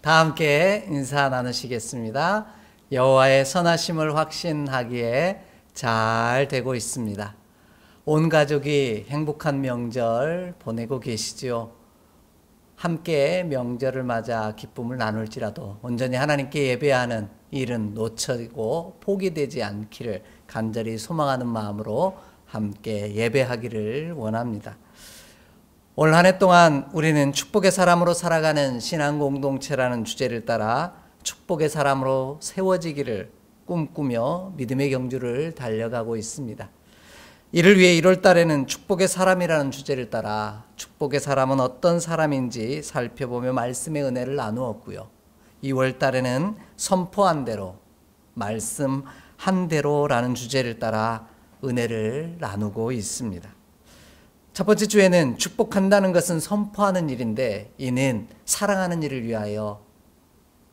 다 함께 인사 나누시겠습니다. 여호와의 선하심을 확신하기에 잘 되고 있습니다. 온 가족이 행복한 명절 보내고 계시지요. 함께 명절을 맞아 기쁨을 나눌지라도 온전히 하나님께 예배하는 일은 놓쳐지고 포기되지 않기를 간절히 소망하는 마음으로 함께 예배하기를 원합니다. 올 한 해 동안 우리는 축복의 사람으로 살아가는 신앙 공동체라는 주제를 따라 축복의 사람으로 세워지기를 꿈꾸며 믿음의 경주를 달려가고 있습니다. 이를 위해 1월 달에는 축복의 사람이라는 주제를 따라 축복의 사람은 어떤 사람인지 살펴보며 말씀의 은혜를 나누었고요. 2월 달에는 선포한 대로, 말씀한 대로라는 주제를 따라 은혜를 나누고 있습니다. 첫 번째 주에는 축복한다는 것은 선포하는 일인데 이는 사랑하는 일을 위하여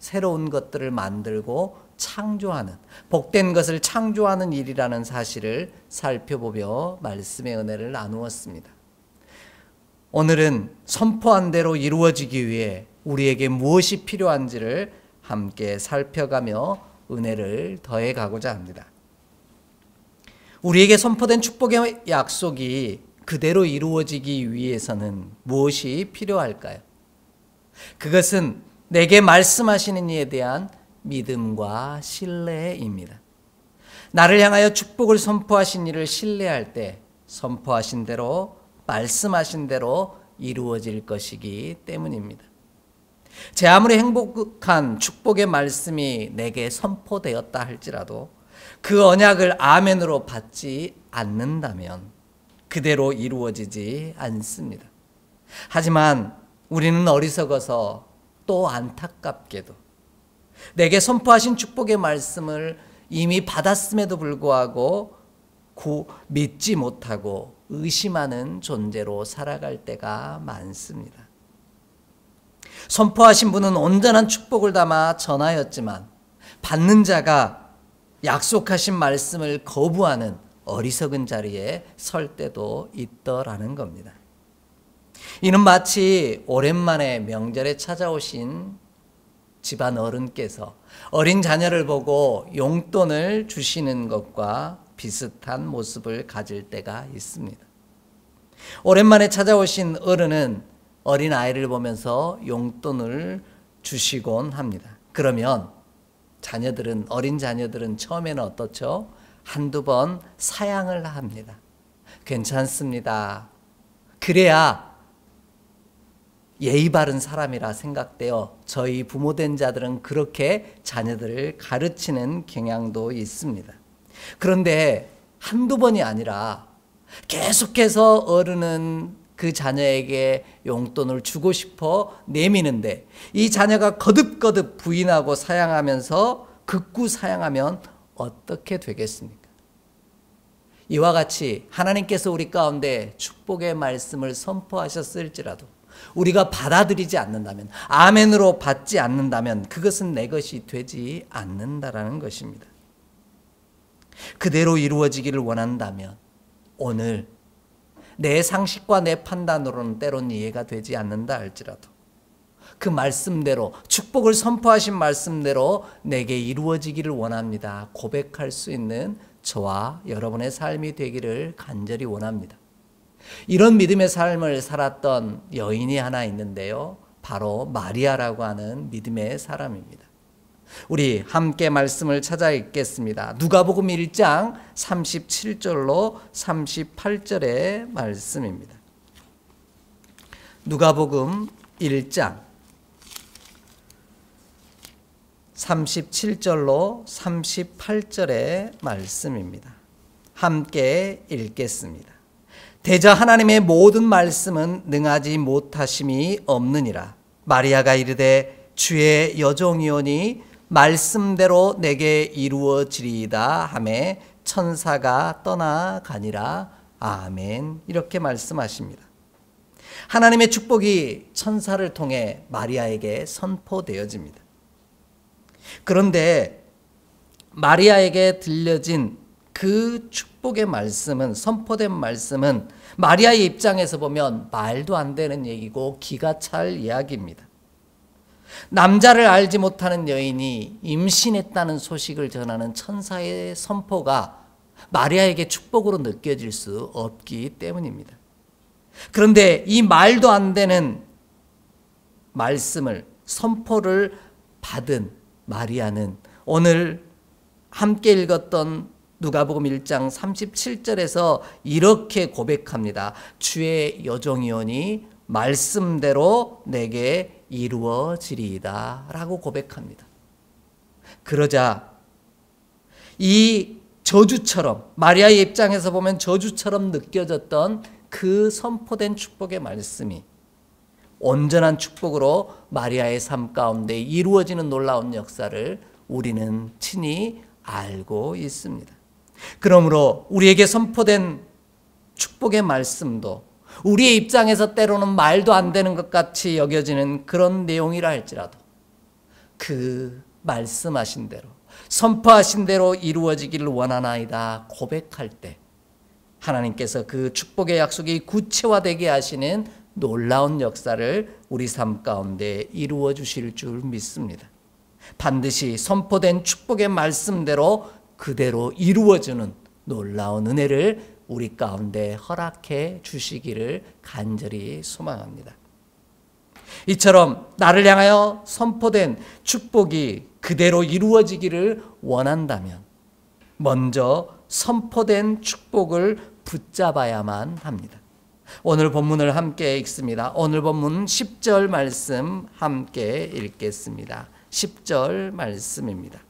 새로운 것들을 만들고 창조하는, 복된 것을 창조하는 일이라는 사실을 살펴보며 말씀의 은혜를 나누었습니다. 오늘은 선포한 대로 이루어지기 위해 우리에게 무엇이 필요한지를 함께 살펴가며 은혜를 더해가고자 합니다. 우리에게 선포된 축복의 약속이 그대로 이루어지기 위해서는 무엇이 필요할까요? 그것은 내게 말씀하시는 이에 대한 믿음과 신뢰입니다. 나를 향하여 축복을 선포하신 이를 신뢰할 때 선포하신 대로, 말씀하신 대로 이루어질 것이기 때문입니다. 제 아무리 행복한 축복의 말씀이 내게 선포되었다 할지라도 그 언약을 아멘으로 받지 않는다면 그대로 이루어지지 않습니다. 하지만 우리는 어리석어서 또 안타깝게도 내게 선포하신 축복의 말씀을 이미 받았음에도 불구하고 믿지 못하고 의심하는 존재로 살아갈 때가 많습니다. 선포하신 분은 온전한 축복을 담아 전하였지만 받는 자가 약속하신 말씀을 거부하는 어리석은 자리에 설 때도 있더라는 겁니다. 이는 마치 오랜만에 명절에 찾아오신 집안 어른께서 어린 자녀를 보고 용돈을 주시는 것과 비슷한 모습을 가질 때가 있습니다. 오랜만에 찾아오신 어른은 어린 아이를 보면서 용돈을 주시곤 합니다. 그러면 어린 자녀들은 처음에는 어떻죠? 한두 번 사양을 합니다. 괜찮습니다. 그래야 예의 바른 사람이라 생각되어 저희 부모된 자들은 그렇게 자녀들을 가르치는 경향도 있습니다. 그런데 한두 번이 아니라 계속해서 어른은 그 자녀에게 용돈을 주고 싶어 내미는데 이 자녀가 거듭거듭 부인하고 사양하면서 극구 사양하면 어떻게 되겠습니까? 이와 같이 하나님께서 우리 가운데 축복의 말씀을 선포하셨을지라도 우리가 받아들이지 않는다면, 아멘으로 받지 않는다면 그것은 내 것이 되지 않는다라는 것입니다. 그대로 이루어지기를 원한다면 오늘 내 상식과 내 판단으로는 때론 이해가 되지 않는다 할지라도 그 말씀대로, 축복을 선포하신 말씀대로 내게 이루어지기를 원합니다. 고백할 수 있는 저와 여러분의 삶이 되기를 간절히 원합니다. 이런 믿음의 삶을 살았던 여인이 하나 있는데요. 바로 마리아라고 하는 믿음의 사람입니다. 우리 함께 말씀을 찾아 읽겠습니다. 누가복음 1장 37절로 38절의 말씀입니다. 누가복음 1장 37절로 38절의 말씀입니다. 함께 읽겠습니다. 대저 하나님의 모든 말씀은 능하지 못하심이 없느니라. 마리아가 이르되 주의 여종이오니 말씀대로 내게 이루어지리이다 하매 천사가 떠나가니라. 아멘. 이렇게 말씀하십니다. 하나님의 축복이 천사를 통해 마리아에게 선포되어집니다. 그런데 마리아에게 들려진 그 축복의 말씀은, 선포된 말씀은 마리아의 입장에서 보면 말도 안 되는 얘기고 기가 찰 이야기입니다. 남자를 알지 못하는 여인이 임신했다는 소식을 전하는 천사의 선포가 마리아에게 축복으로 느껴질 수 없기 때문입니다. 그런데 이 말도 안 되는 말씀을, 선포를 받은 마리아는 오늘 함께 읽었던 누가복음 1장 37절에서 이렇게 고백합니다. 주의 여종이오니 말씀대로 내게 이루어지리이다 라고 고백합니다. 그러자 이 저주처럼, 마리아의 입장에서 보면 저주처럼 느껴졌던 그 선포된 축복의 말씀이 온전한 축복으로 마리아의 삶 가운데 이루어지는 놀라운 역사를 우리는 친히 알고 있습니다. 그러므로 우리에게 선포된 축복의 말씀도 우리의 입장에서 때로는 말도 안 되는 것 같이 여겨지는 그런 내용이라 할지라도 그 말씀하신 대로, 선포하신 대로 이루어지기를 원하나이다 고백할 때 하나님께서 그 축복의 약속이 구체화되게 하시는 놀라운 역사를 우리 삶 가운데 이루어 주실 줄 믿습니다. 반드시 선포된 축복의 말씀대로 그대로 이루어지는 놀라운 은혜를 우리 가운데 허락해 주시기를 간절히 소망합니다. 이처럼 나를 향하여 선포된 축복이 그대로 이루어지기를 원한다면 먼저 선포된 축복을 붙잡아야만 합니다. 오늘 본문을 함께 읽습니다. 오늘 본문 10절 말씀 함께 읽겠습니다. 10절 말씀입니다.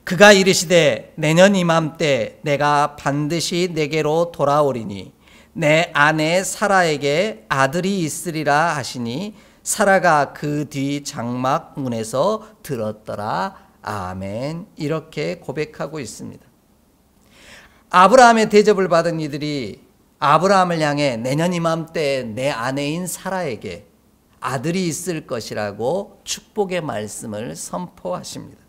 그가 이르시되 내년 이맘때 내가 반드시 내게로 돌아오리니 내 아내 사라에게 아들이 있으리라 하시니 사라가 그 뒤 장막 문에서 들었더라. 아멘. 이렇게 고백하고 있습니다. 아브라함의 대접을 받은 이들이 아브라함을 향해 내년 이맘때 내 아내인 사라에게 아들이 있을 것이라고 축복의 말씀을 선포하십니다.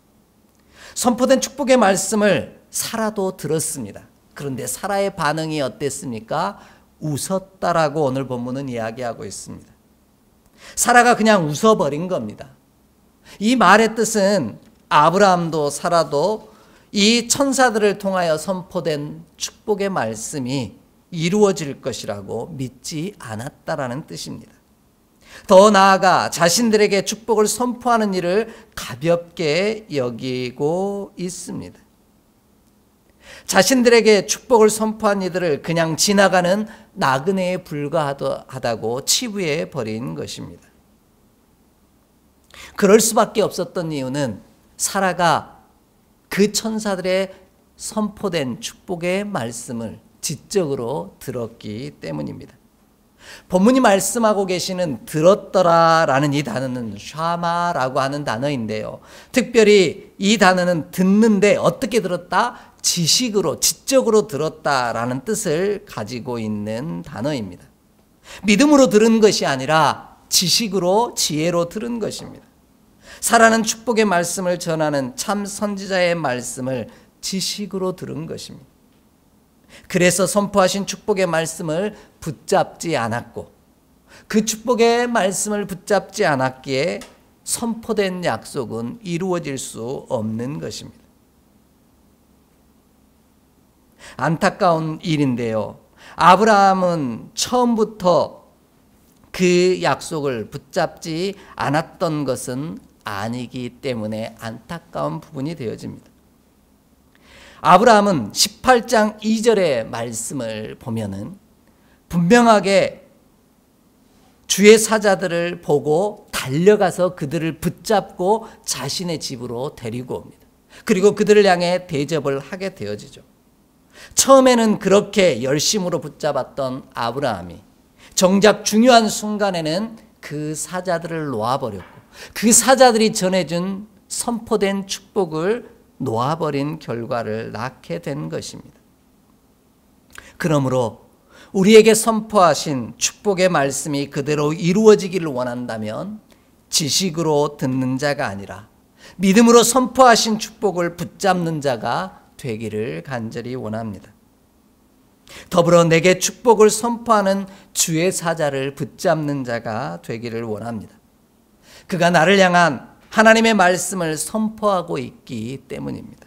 선포된 축복의 말씀을 사라도 들었습니다. 그런데 사라의 반응이 어땠습니까? 웃었다라고 오늘 본문은 이야기하고 있습니다. 사라가 그냥 웃어버린 겁니다. 이 말의 뜻은 아브라함도 사라도 이 천사들을 통하여 선포된 축복의 말씀이 이루어질 것이라고 믿지 않았다라는 뜻입니다. 더 나아가 자신들에게 축복을 선포하는 일을 가볍게 여기고 있습니다. 자신들에게 축복을 선포한 이들을 그냥 지나가는 나그네에 불과하다고 치부해 버린 것입니다. 그럴 수밖에 없었던 이유는 사라가 그 천사들의 선포된 축복의 말씀을 지적으로 들었기 때문입니다. 본문이 말씀하고 계시는 들었더라라는 이 단어는 샤마라고 하는 단어인데요. 특별히 이 단어는 듣는데 어떻게 들었다? 지식으로, 지적으로 들었다라는 뜻을 가지고 있는 단어입니다. 믿음으로 들은 것이 아니라 지식으로, 지혜로 들은 것입니다. 사라는 축복의 말씀을 전하는 참 선지자의 말씀을 지식으로 들은 것입니다. 그래서 선포하신 축복의 말씀을 붙잡지 않았고 그 축복의 말씀을 붙잡지 않았기에 선포된 약속은 이루어질 수 없는 것입니다. 안타까운 일인데요. 아브라함은 처음부터 그 약속을 붙잡지 않았던 것은 아니기 때문에 안타까운 부분이 되어집니다. 아브라함은 18장 2절의 말씀을 보면은 분명하게 주의 사자들을 보고 달려가서 그들을 붙잡고 자신의 집으로 데리고 옵니다. 그리고 그들을 향해 대접을 하게 되어지죠. 처음에는 그렇게 열심으로 붙잡았던 아브라함이 정작 중요한 순간에는 그 사자들을 놓아버렸고 그 사자들이 전해준 선포된 축복을 놓아버린 결과를 낳게 된 것입니다. 그러므로 우리에게 선포하신 축복의 말씀이 그대로 이루어지기를 원한다면 지식으로 듣는 자가 아니라 믿음으로 선포하신 축복을 붙잡는 자가 되기를 간절히 원합니다. 더불어 내게 축복을 선포하는 주의 사자를 붙잡는 자가 되기를 원합니다. 그가 나를 향한 하나님의 말씀을 선포하고 있기 때문입니다.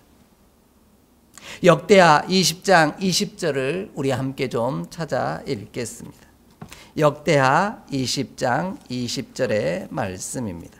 역대하 20장 20절을 우리 함께 좀 찾아 읽겠습니다. 역대하 20장 20절의 말씀입니다.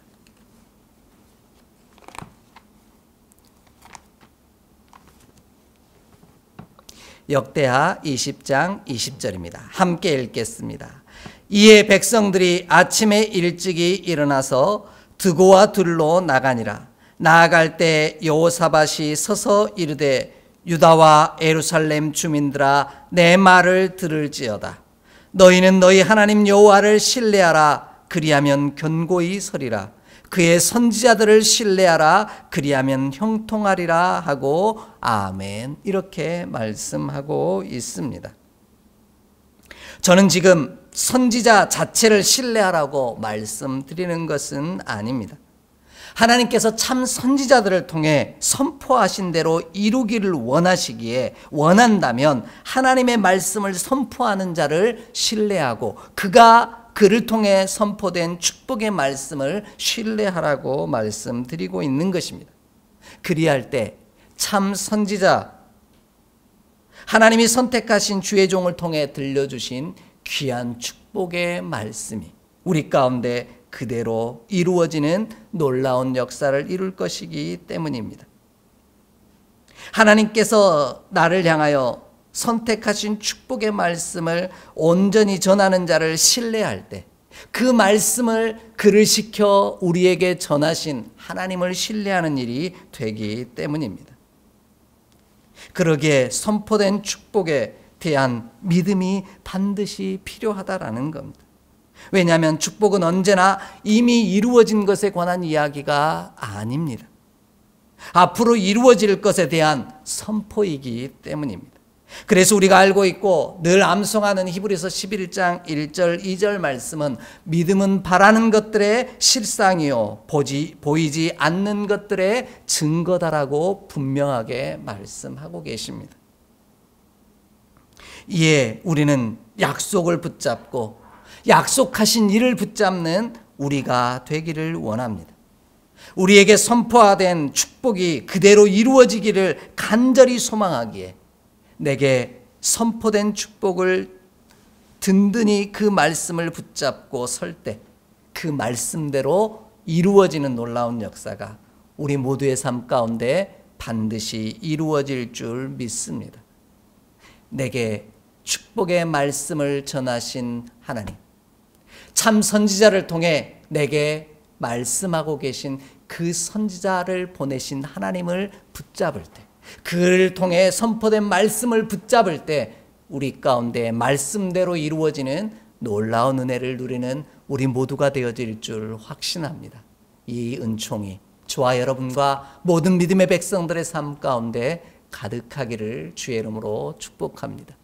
역대하 20장 20절입니다. 함께 읽겠습니다. 이에 백성들이 아침에 일찍이 일어나서 드고와 둘로 나가니라. 나아갈 때 여호사밧이 서서 이르되 유다와 예루살렘 주민들아 내 말을 들을지어다. 너희는 너희 하나님 여호와를 신뢰하라. 그리하면 견고히 서리라. 그의 선지자들을 신뢰하라. 그리하면 형통하리라 하고 아멘. 이렇게 말씀하고 있습니다. 저는 지금 선지자 자체를 신뢰하라고 말씀드리는 것은 아닙니다. 하나님께서 참 선지자들을 통해 선포하신 대로 이루기를 원하시기에 원한다면 하나님의 말씀을 선포하는 자를 신뢰하고 그를 통해 선포된 축복의 말씀을 신뢰하라고 말씀드리고 있는 것입니다. 그리할 때 참 선지자, 하나님이 선택하신 주의 종을 통해 들려주신 귀한 축복의 말씀이 우리 가운데 그대로 이루어지는 놀라운 역사를 이룰 것이기 때문입니다. 하나님께서 나를 향하여 선택하신 축복의 말씀을 온전히 전하는 자를 신뢰할 때 그 말씀을 글을 시켜 우리에게 전하신 하나님을 신뢰하는 일이 되기 때문입니다. 그러기에 선포된 축복에 대한 믿음이 반드시 필요하다라는 겁니다. 왜냐하면 축복은 언제나 이미 이루어진 것에 관한 이야기가 아닙니다. 앞으로 이루어질 것에 대한 선포이기 때문입니다. 그래서 우리가 알고 있고 늘 암송하는 히브리서 11장 1절 2절 말씀은 믿음은 바라는 것들의 실상이요 보이지 않는 것들의 증거다라고 분명하게 말씀하고 계십니다. 이에 우리는 약속을 붙잡고 약속하신 일을 붙잡는 우리가 되기를 원합니다. 우리에게 선포된 축복이 그대로 이루어지기를 간절히 소망하기에 내게 선포된 축복을 든든히 그 말씀을 붙잡고 설 때 그 말씀대로 이루어지는 놀라운 역사가 우리 모두의 삶 가운데 반드시 이루어질 줄 믿습니다. 내게 축복의 말씀을 전하신 하나님, 참 선지자를 통해 내게 말씀하고 계신 그 선지자를 보내신 하나님을 붙잡을 때, 그를 통해 선포된 말씀을 붙잡을 때 우리 가운데 말씀대로 이루어지는 놀라운 은혜를 누리는 우리 모두가 되어질 줄 확신합니다. 이 은총이 저와 여러분과 모든 믿음의 백성들의 삶 가운데 가득하기를 주의 이름으로 축복합니다.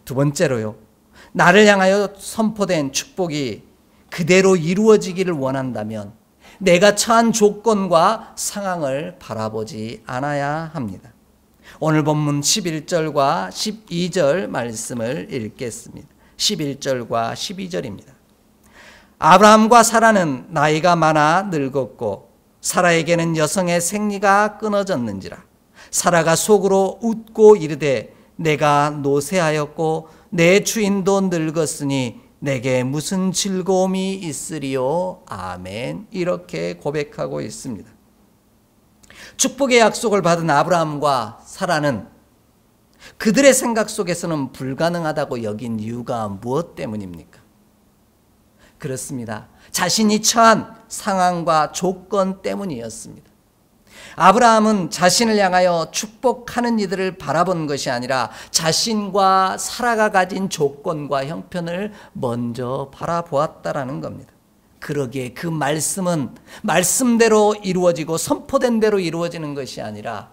두 번째로요, 나를 향하여 선포된 축복이 그대로 이루어지기를 원한다면 내가 처한 조건과 상황을 바라보지 않아야 합니다. 오늘 본문 11절과 12절 말씀을 읽겠습니다. 11절과 12절입니다. 아브라함과 사라는 나이가 많아 늙었고 사라에게는 여성의 생리가 끊어졌는지라. 사라가 속으로 웃고 이르되 내가 노쇠하였고 내 주인도 늙었으니 내게 무슨 즐거움이 있으리요. 아멘. 이렇게 고백하고 있습니다. 축복의 약속을 받은 아브라함과 사라는 그들의 생각 속에서는 불가능하다고 여긴 이유가 무엇 때문입니까? 그렇습니다. 자신이 처한 상황과 조건 때문이었습니다. 아브라함은 자신을 향하여 축복하는 이들을 바라본 것이 아니라 자신과 사라가 가진 조건과 형편을 먼저 바라보았다라는 겁니다. 그러기에 그 말씀은 말씀대로 이루어지고 선포된 대로 이루어지는 것이 아니라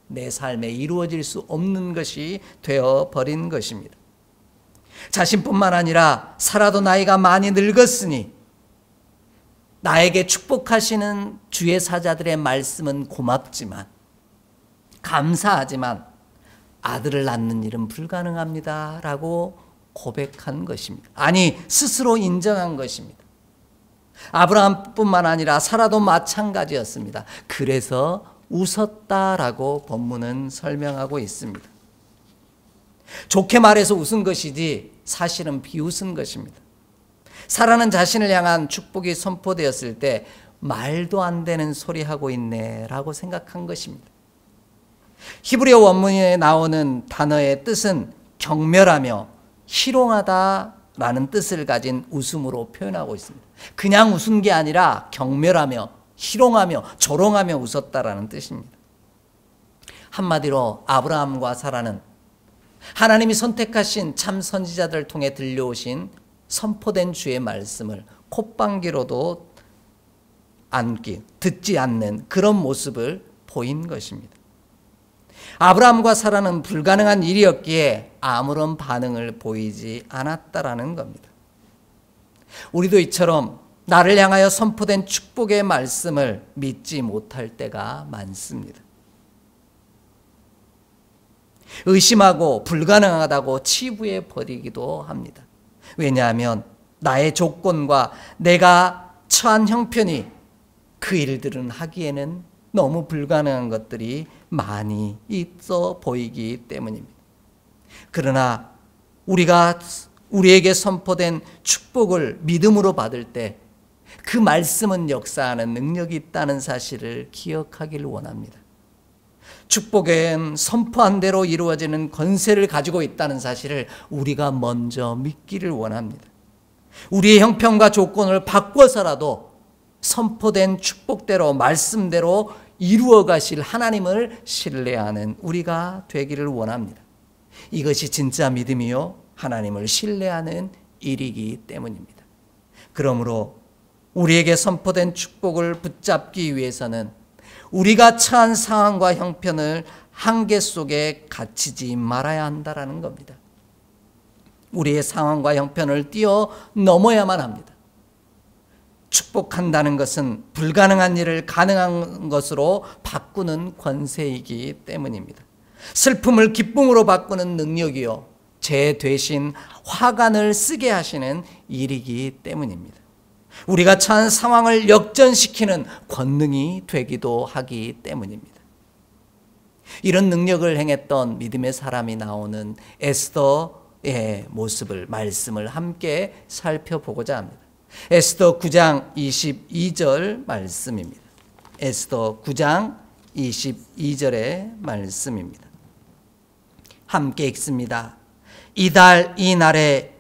내 삶에 이루어질 수 없는 것이 되어버린 것입니다. 자신뿐만 아니라 사라도 나이가 많이 늙었으니 나에게 축복하시는 주의 사자들의 말씀은 고맙지만 감사하지만 아들을 낳는 일은 불가능합니다 라고 고백한 것입니다. 아니 스스로 인정한 것입니다. 아브라함뿐만 아니라 사라도 마찬가지였습니다. 그래서 웃었다라고 본문은 설명하고 있습니다. 좋게 말해서 웃은 것이지 사실은 비웃은 것입니다. 사라는 자신을 향한 축복이 선포되었을 때 말도 안 되는 소리 하고 있네 라고 생각한 것입니다. 히브리어 원문에 나오는 단어의 뜻은 경멸하며 희롱하다 라는 뜻을 가진 웃음으로 표현하고 있습니다. 그냥 웃은 게 아니라 경멸하며 희롱하며 조롱하며 웃었다라는 뜻입니다. 한마디로 아브라함과 사라는 하나님이 선택하신 참 선지자들을 통해 들려오신 선포된 주의 말씀을 콧방귀로도 듣지 않는 그런 모습을 보인 것입니다. 아브라함과 사라는 불가능한 일이었기에 아무런 반응을 보이지 않았다라는 겁니다. 우리도 이처럼 나를 향하여 선포된 축복의 말씀을 믿지 못할 때가 많습니다. 의심하고 불가능하다고 치부해 버리기도 합니다. 왜냐하면 나의 조건과 내가 처한 형편이 그 일들은 하기에는 너무 불가능한 것들이 많이 있어 보이기 때문입니다. 그러나 우리에게 선포된 축복을 믿음으로 받을 때 그 말씀은 역사하는 능력이 있다는 사실을 기억하기를 원합니다. 축복은 선포한 대로 이루어지는 권세를 가지고 있다는 사실을 우리가 먼저 믿기를 원합니다. 우리의 형편과 조건을 바꿔서라도 선포된 축복대로 말씀대로 이루어 가실 하나님을 신뢰하는 우리가 되기를 원합니다. 이것이 진짜 믿음이요 하나님을 신뢰하는 일이기 때문입니다. 그러므로 우리에게 선포된 축복을 붙잡기 위해서는 우리가 처한 상황과 형편을 한계 속에 갇히지 말아야 한다는 겁니다. 우리의 상황과 형편을 뛰어넘어야만 합니다. 축복한다는 것은 불가능한 일을 가능한 것으로 바꾸는 권세이기 때문입니다. 슬픔을 기쁨으로 바꾸는 능력이요 죄 대신 화관을 쓰게 하시는 일이기 때문입니다. 우리가 처한 상황을 역전시키는 권능이 되기도 하기 때문입니다. 이런 능력을 행했던 믿음의 사람이 나오는 에스더의 말씀을 함께 살펴보고자 합니다. 에스더 9장 22절 말씀입니다. 에스더 9장 22절의 말씀입니다. 함께 읽습니다. 이달 이 날에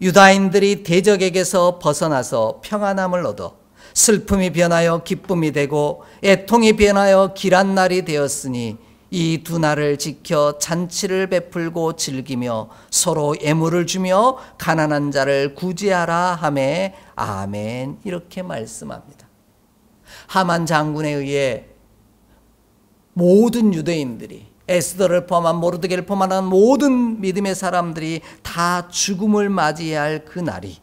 유다인들이 대적에게서 벗어나서 평안함을 얻어 슬픔이 변하여 기쁨이 되고 애통이 변하여 길한 날이 되었으니 이 두 날을 지켜 잔치를 베풀고 즐기며 서로 예물을 주며 가난한 자를 구제하라 하매 아멘 이렇게 말씀합니다. 하만 장군에 의해 모든 유대인들이 에스더를 포함한 모르드게를 포함한 모든 믿음의 사람들이 다 죽음을 맞이해야 할 그 날이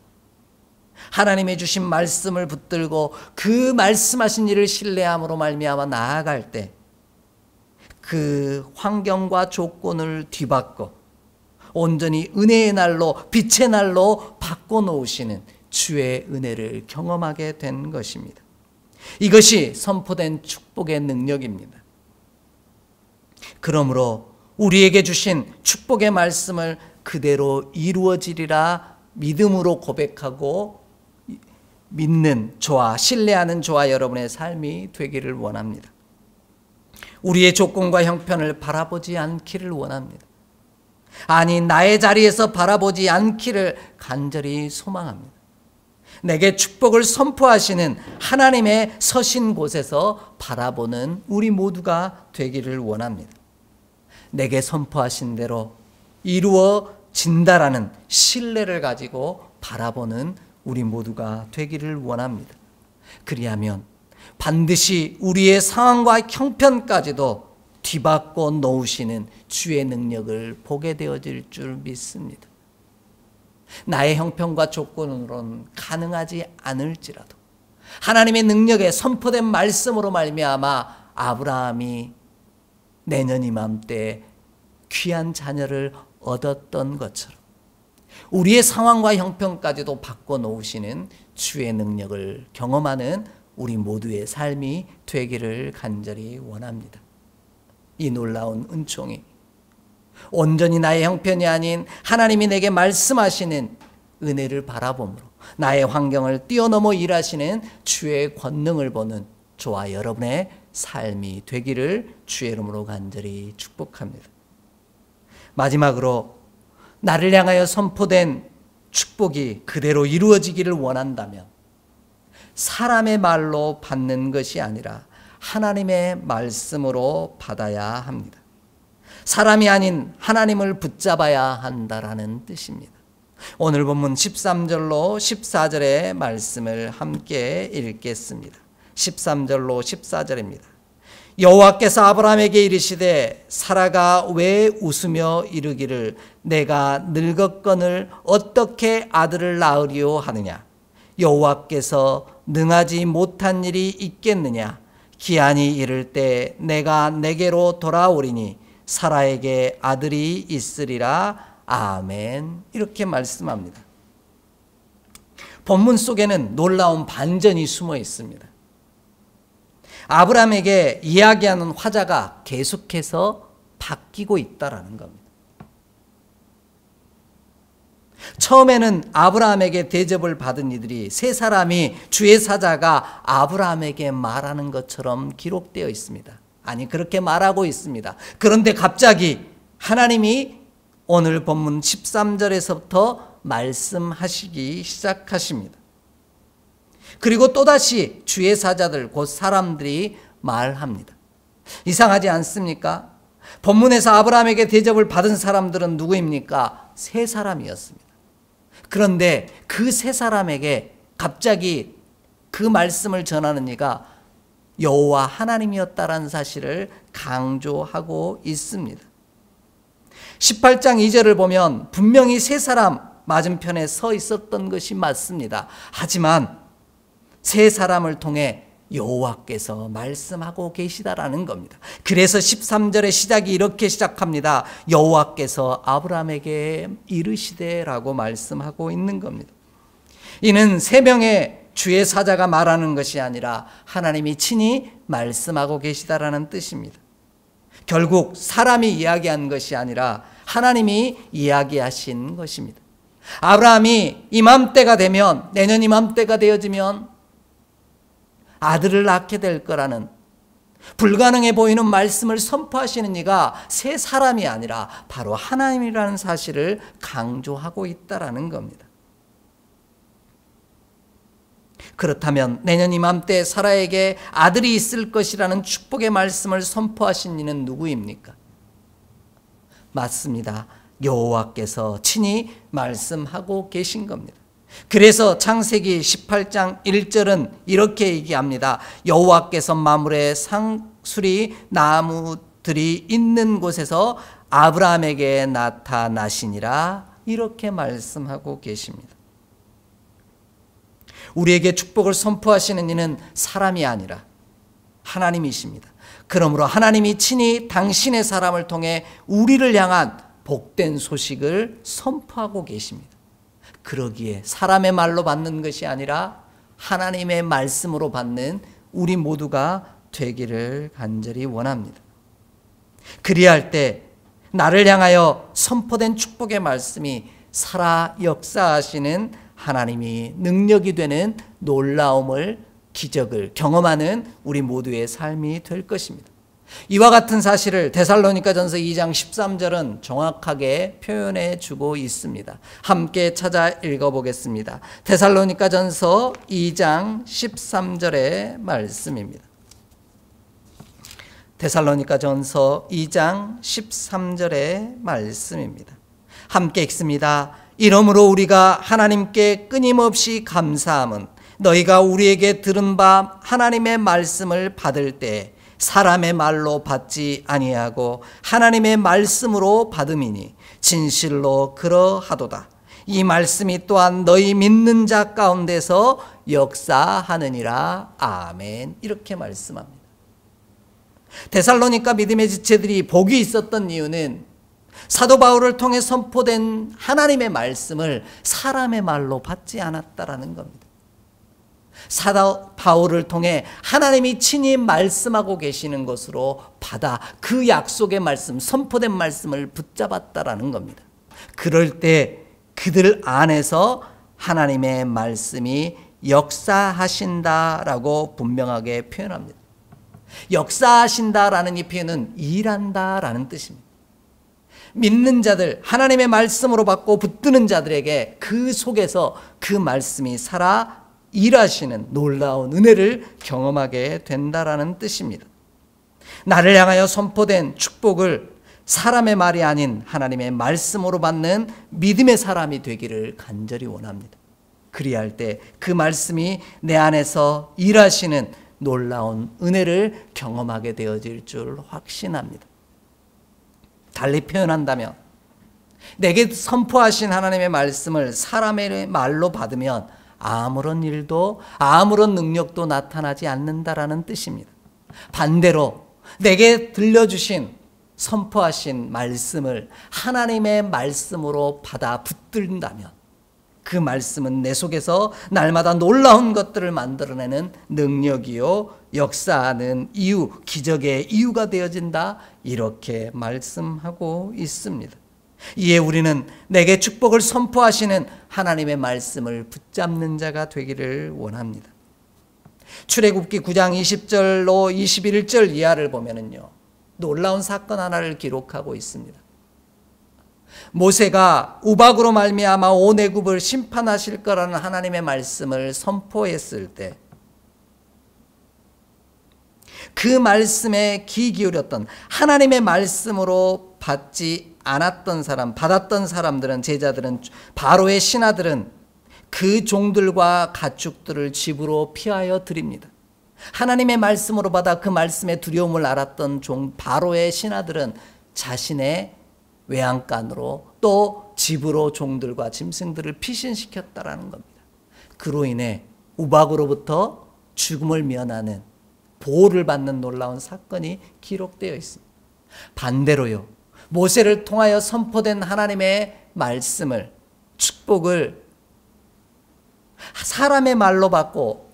하나님의 주신 말씀을 붙들고 그 말씀하신 일을 신뢰함으로 말미암아 나아갈 때 그 환경과 조건을 뒤바꿔 온전히 은혜의 날로 빛의 날로 바꿔놓으시는 주의 은혜를 경험하게 된 것입니다. 이것이 선포된 축복의 능력입니다. 그러므로 우리에게 주신 축복의 말씀을 그대로 이루어지리라 믿음으로 고백하고 믿는 저와 신뢰하는 저와 여러분의 삶이 되기를 원합니다. 우리의 조건과 형편을 바라보지 않기를 원합니다. 아니 나의 자리에서 바라보지 않기를 간절히 소망합니다. 내게 축복을 선포하시는 하나님의 서신 곳에서 바라보는 우리 모두가 되기를 원합니다. 내게 선포하신 대로 이루어진다라는 신뢰를 가지고 바라보는 우리 모두가 되기를 원합니다. 그리하면 반드시 우리의 상황과 형편까지도 뒤바꿔 놓으시는 주의 능력을 보게 되어질 줄 믿습니다. 나의 형편과 조건으로는 가능하지 않을지라도 하나님의 능력에 선포된 말씀으로 말미암아 아브라함이 내년 이맘때 귀한 자녀를 얻었던 것처럼 우리의 상황과 형편까지도 바꿔놓으시는 주의 능력을 경험하는 우리 모두의 삶이 되기를 간절히 원합니다. 이 놀라운 은총이 온전히 나의 형편이 아닌 하나님이 내게 말씀하시는 은혜를 바라봄으로 나의 환경을 뛰어넘어 일하시는 주의 권능을 보는 저와 여러분의 삶이 되기를 주의 이름으로 간절히 축복합니다. 마지막으로 나를 향하여 선포된 축복이 그대로 이루어지기를 원한다면 사람의 말로 받는 것이 아니라 하나님의 말씀으로 받아야 합니다. 사람이 아닌 하나님을 붙잡아야 한다라는 뜻입니다. 오늘 본문 13절로 14절의 말씀을 함께 읽겠습니다. 13절로 14절입니다. 여호와께서 아브라함에게 이르시되 사라가 왜 웃으며 이르기를 내가 늙었거늘 어떻게 아들을 낳으리오 하느냐. 여호와께서 능하지 못한 일이 있겠느냐. 기한이 이를 때 내가 내게로 돌아오리니 사라에게 아들이 있으리라. 아멘. 이렇게 말씀합니다. 본문 속에는 놀라운 반전이 숨어 있습니다. 아브라함에게 이야기하는 화자가 계속해서 바뀌고 있다라는 겁니다. 처음에는 아브라함에게 대접을 받은 이들이 세 사람이 주의 사자가 아브라함에게 말하는 것처럼 기록되어 있습니다. 아니, 그렇게 말하고 있습니다. 그런데 갑자기 하나님이 오늘 본문 13절에서부터 말씀하시기 시작하십니다. 그리고 또다시 주의 사자들 곧 사람들이 말합니다. 이상하지 않습니까? 본문에서 아브라함에게 대접을 받은 사람들은 누구입니까? 세 사람이었습니다. 그런데 그 세 사람에게 갑자기 그 말씀을 전하는 이가 여호와 하나님이었다라는 사실을 강조하고 있습니다. 18장 2절을 보면 분명히 세 사람 맞은편에 서 있었던 것이 맞습니다. 하지만 세 사람을 통해 여호와께서 말씀하고 계시다라는 겁니다. 그래서 13절의 시작이 이렇게 시작합니다. 여호와께서 아브라함에게 이르시되라고 말씀하고 있는 겁니다. 이는 세 명의 주의 사자가 말하는 것이 아니라 하나님이 친히 말씀하고 계시다라는 뜻입니다. 결국 사람이 이야기한 것이 아니라 하나님이 이야기하신 것입니다. 아브라함이 이맘때가 되면, 내년 이맘때가 되어지면 아들을 낳게 될 거라는 불가능해 보이는 말씀을 선포하시는 이가 세 사람이 아니라 바로 하나님이라는 사실을 강조하고 있다라는 겁니다. 그렇다면 내년 이맘때 사라에게 아들이 있을 것이라는 축복의 말씀을 선포하신 이는 누구입니까? 맞습니다. 여호와께서 친히 말씀하고 계신 겁니다. 그래서 창세기 18장 1절은 이렇게 얘기합니다. 여호와께서 만물의 상수리 나무들이 있는 곳에서 아브라함에게 나타나시니라. 이렇게 말씀하고 계십니다. 우리에게 축복을 선포하시는 이는 사람이 아니라 하나님이십니다. 그러므로 하나님이 친히 당신의 사람을 통해 우리를 향한 복된 소식을 선포하고 계십니다. 그러기에 사람의 말로 받는 것이 아니라 하나님의 말씀으로 받는 우리 모두가 되기를 간절히 원합니다. 그리할 때 나를 향하여 선포된 축복의 말씀이 살아 역사하시는 하나님이 능력이 되는 놀라움을, 기적을 경험하는 우리 모두의 삶이 될 것입니다. 이와 같은 사실을 데살로니가전서 2장 13절은 정확하게 표현해 주고 있습니다. 함께 찾아 읽어보겠습니다. 데살로니가전서 2장 13절의 말씀입니다. 데살로니가전서 2장 13절의 말씀입니다. 함께 읽습니다. 이러므로 우리가 하나님께 끊임없이 감사함은 너희가 우리에게 들은 바 하나님의 말씀을 받을 때 사람의 말로 받지 아니하고 하나님의 말씀으로 받음이니 진실로 그러하도다. 이 말씀이 또한 너희 믿는 자 가운데서 역사하느니라. 아멘. 이렇게 말씀합니다. 데살로니가 믿음의 지체들이 복이 있었던 이유는 사도 바울을 통해 선포된 하나님의 말씀을 사람의 말로 받지 않았다라는 겁니다. 사도 바울을 통해 하나님이 친히 말씀하고 계시는 것으로 받아 그 약속의 말씀, 선포된 말씀을 붙잡았다라는 겁니다. 그럴 때 그들 안에서 하나님의 말씀이 역사하신다라고 분명하게 표현합니다. 역사하신다라는 이 표현은 일한다라는 뜻입니다. 믿는 자들, 하나님의 말씀으로 받고 붙드는 자들에게 그 속에서 그 말씀이 살아 일하시는 놀라운 은혜를 경험하게 된다라는 뜻입니다. 나를 향하여 선포된 축복을 사람의 말이 아닌 하나님의 말씀으로 받는 믿음의 사람이 되기를 간절히 원합니다. 그리할 때 그 말씀이 내 안에서 일하시는 놀라운 은혜를 경험하게 되어질 줄 확신합니다. 달리 표현한다면 내게 선포하신 하나님의 말씀을 사람의 말로 받으면 아무런 일도 아무런 능력도 나타나지 않는다라는 뜻입니다. 반대로 내게 들려주신 선포하신 말씀을 하나님의 말씀으로 받아 붙든다면 그 말씀은 내 속에서 날마다 놀라운 것들을 만들어내는 능력이요 역사하는 이유, 기적의 이유가 되어진다, 이렇게 말씀하고 있습니다. 이에 우리는 내게 축복을 선포하시는 하나님의 말씀을 붙잡는 자가 되기를 원합니다. 출애굽기 9장 20절로 21절 이하를 보면은요, 놀라운 사건 하나를 기록하고 있습니다. 모세가 우박으로 말미암아 온 애굽을 심판하실 거라는 하나님의 말씀을 선포했을 때 그 말씀에 귀 기울였던, 하나님의 말씀으로 받지 않았던 사람, 받았던 사람들은, 제자들은, 바로의 신하들은 그 종들과 가축들을 집으로 피하여 드립니다. 하나님의 말씀으로 받아 그 말씀의 두려움을 알았던 바로의 신하들은 자신의 외양간으로 또 집으로 종들과 짐승들을 피신시켰다라는 겁니다. 그로 인해 우박으로부터 죽음을 면하는, 보호를 받는 놀라운 사건이 기록되어 있습니다. 반대로요, 모세를 통하여 선포된 하나님의 말씀을, 축복을 사람의 말로 받고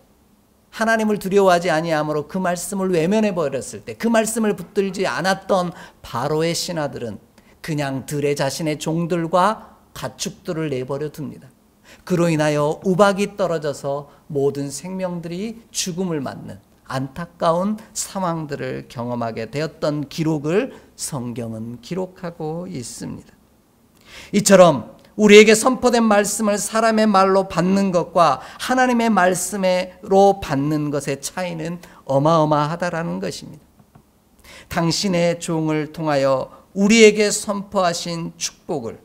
하나님을 두려워하지 아니함으로 그 말씀을 외면해 버렸을 때, 그 말씀을 붙들지 않았던 바로의 신하들은 그냥 들에 자신의 종들과 가축들을 내버려 둡니다. 그로 인하여 우박이 떨어져서 모든 생명들이 죽음을 맞는 안타까운 상황들을 경험하게 되었던 기록을 성경은 기록하고 있습니다. 이처럼 우리에게 선포된 말씀을 사람의 말로 받는 것과 하나님의 말씀으로 받는 것의 차이는 어마어마하다라는 것입니다. 당신의 종을 통하여 우리에게 선포하신 축복을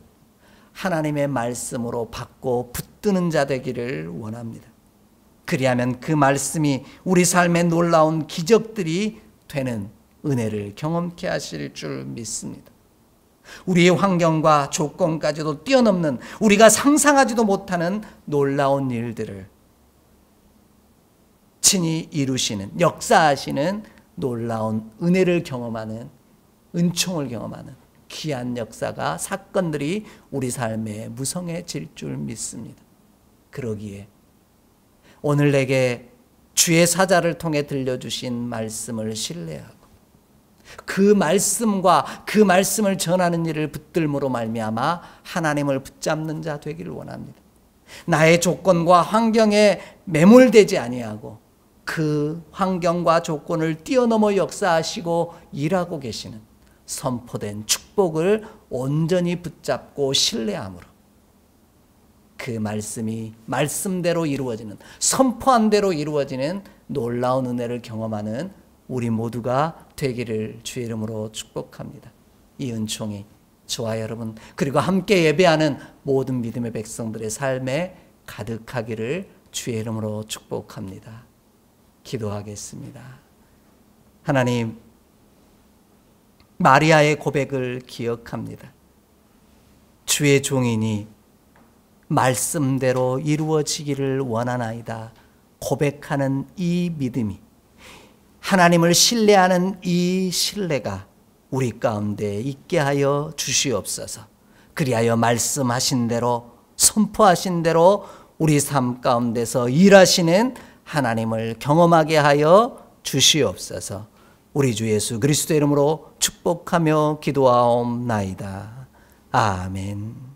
하나님의 말씀으로 받고 붙드는 자 되기를 원합니다. 그리하면 그 말씀이 우리 삶에 놀라운 기적들이 되는 은혜를 경험케 하실 줄 믿습니다. 우리의 환경과 조건까지도 뛰어넘는, 우리가 상상하지도 못하는 놀라운 일들을 친히 이루시는, 역사하시는 놀라운 은혜를 경험하는, 은총을 경험하는 귀한 역사가, 사건들이 우리 삶에 무성해질 줄 믿습니다. 그러기에 오늘 내게 주의 사자를 통해 들려주신 말씀을 신뢰하고 그 말씀과 그 말씀을 전하는 일을 붙들므로 말미암아 하나님을 붙잡는 자 되기를 원합니다. 나의 조건과 환경에 매몰되지 아니하고 그 환경과 조건을 뛰어넘어 역사하시고 일하고 계시는 선포된 축복을 온전히 붙잡고 신뢰함으로 그 말씀이 말씀대로 이루어지는, 선포한 대로 이루어지는 놀라운 은혜를 경험하는 우리 모두가 되기를 주의 이름으로 축복합니다. 이 은총이 저와 여러분, 그리고 함께 예배하는 모든 믿음의 백성들의 삶에 가득하기를 주의 이름으로 축복합니다. 기도하겠습니다. 하나님, 마리아의 고백을 기억합니다. 주의 종이니 말씀대로 이루어지기를 원하나이다 고백하는 이 믿음이, 하나님을 신뢰하는 이 신뢰가 우리 가운데 있게 하여 주시옵소서. 그리하여 말씀하신 대로, 선포하신 대로 우리 삶 가운데서 일하시는 하나님을 경험하게 하여 주시옵소서. 우리 주 예수 그리스도의 이름으로 축복하며 기도하옵나이다. 아멘.